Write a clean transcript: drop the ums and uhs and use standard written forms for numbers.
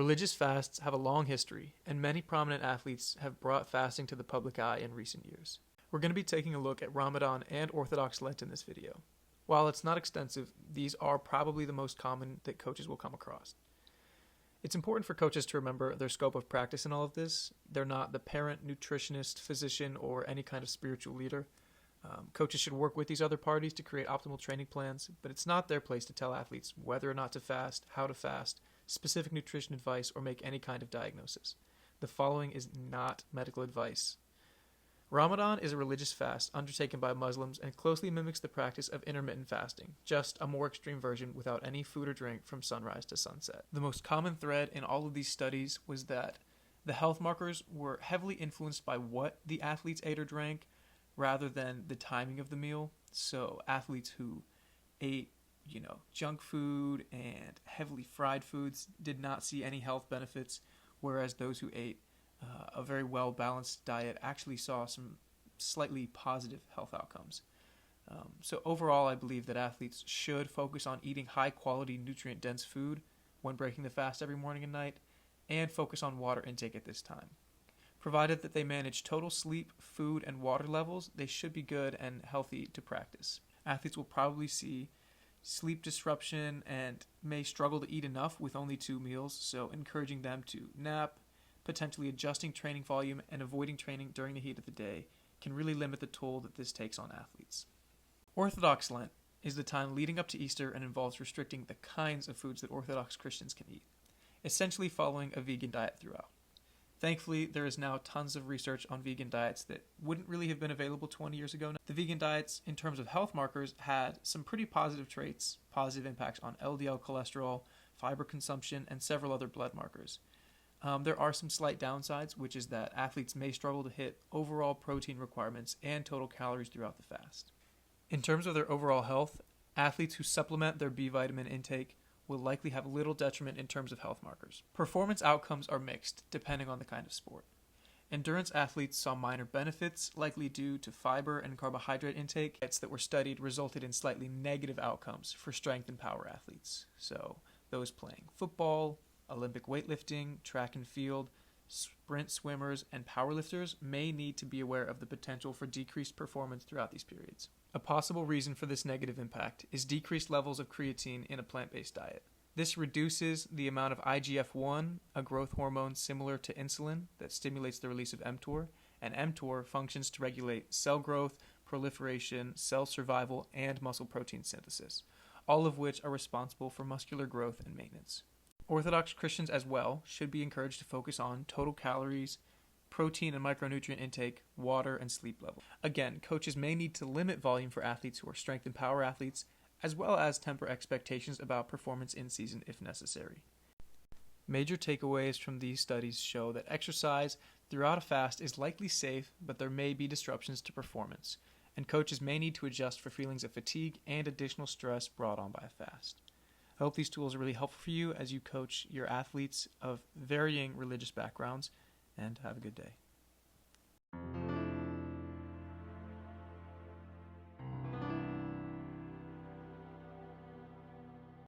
Religious fasts have a long history, and many prominent athletes have brought fasting to the public eye in recent years. We're going to be taking a look at Ramadan and Orthodox Lent in this video. While it's not extensive, these are probably the most common that coaches will come across. It's important for coaches to remember their scope of practice in all of this. They're not the parent, nutritionist, physician, or any kind of spiritual leader. Coaches should work with these other parties to create optimal training plans, but it's not their place to tell athletes whether or not to fast, how to fast, specific nutrition advice, or make any kind of diagnosis. The following is not medical advice. Ramadan is a religious fast undertaken by Muslims and closely mimics the practice of intermittent fasting, just a more extreme version without any food or drink from sunrise to sunset. The most common thread in all of these studies was that the health markers were heavily influenced by what the athletes ate or drank rather than the timing of the meal. So athletes who ate junk food and heavily fried foods did not see any health benefits, whereas those who ate a very well-balanced diet actually saw some slightly positive health outcomes. So overall, I believe that athletes should focus on eating high-quality, nutrient-dense food when breaking the fast every morning and night, and focus on water intake at this time. Provided that they manage total sleep, food, and water levels, they should be good and healthy to practice. Athletes will probably see sleep disruption and may struggle to eat enough with only 2 meals, so encouraging them to nap, potentially adjusting training volume, and avoiding training during the heat of the day can really limit the toll that this takes on athletes. Orthodox Lent is the time leading up to Easter and involves restricting the kinds of foods that Orthodox Christians can eat, essentially following a vegan diet throughout. Thankfully, there is now tons of research on vegan diets that wouldn't really have been available 20 years ago. The vegan diets, in terms of health markers, had some pretty positive traits, positive impacts on LDL cholesterol, fiber consumption, and several other blood markers. There are some slight downsides, which is that athletes may struggle to hit overall protein requirements and total calories throughout the fast. In terms of their overall health, athletes who supplement their B vitamin intake will likely have little detriment in terms of health markers. Performance outcomes are mixed, depending on the kind of sport. Endurance athletes saw minor benefits, likely due to fiber and carbohydrate intake. Diets that were studied resulted in slightly negative outcomes for strength and power athletes. So those playing football, Olympic weightlifting, track and field, sprint swimmers, and powerlifters may need to be aware of the potential for decreased performance throughout these periods. A possible reason for this negative impact is decreased levels of creatine in a plant-based diet. This reduces the amount of IGF-1, a growth hormone similar to insulin that stimulates the release of mTOR, and mTOR functions to regulate cell growth, proliferation, cell survival, and muscle protein synthesis, all of which are responsible for muscular growth and maintenance. Orthodox Christians as well should be encouraged to focus on total calories, protein and micronutrient intake, water, and sleep level. Again, coaches may need to limit volume for athletes who are strength and power athletes, as well as temper expectations about performance in season if necessary. Major takeaways from these studies show that exercise throughout a fast is likely safe, but there may be disruptions to performance, and coaches may need to adjust for feelings of fatigue and additional stress brought on by a fast. I hope these tools are really helpful for you as you coach your athletes of varying religious backgrounds, and have a good day.